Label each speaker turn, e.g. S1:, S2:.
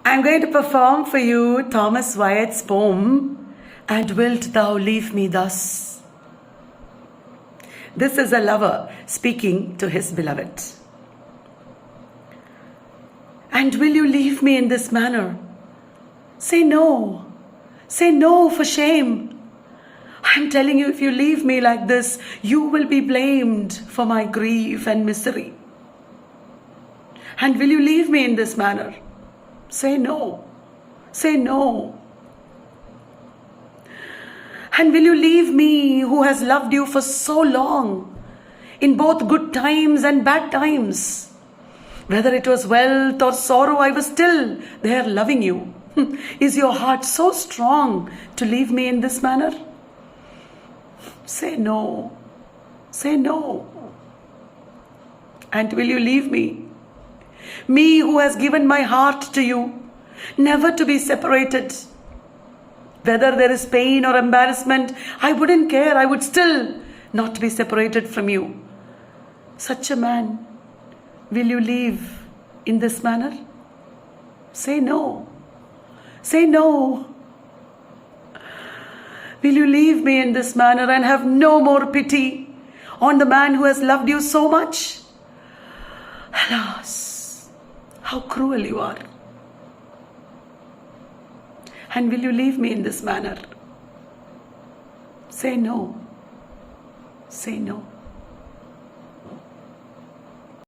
S1: I'm going to perform for you Thomas Wyatt's poem, And Wilt Thou Leave Me Thus? This is a lover speaking to his beloved. And will you leave me in this manner? Say no. Say no for shame. I'm telling you, if you leave me like this, you will be blamed for my grief and misery. And will you leave me in this manner? Say no. Say no. And will you leave me who has loved you for so long, in both good times and bad times? Whether it was wealth or sorrow, I was still there loving you. Is your heart so strong to leave me in this manner? Say no. Say no. And will you leave me? Me who has given my heart to you, never to be separated. Whether there is pain or embarrassment, I wouldn't care. I would still not be separated from you. Such a man, will you leave in this manner? Say no. Say no. Will you leave me in this manner and have no more pity on the man who has loved you so much? Alas, how cruel you are. And will you leave me in this manner? Say no. Say no.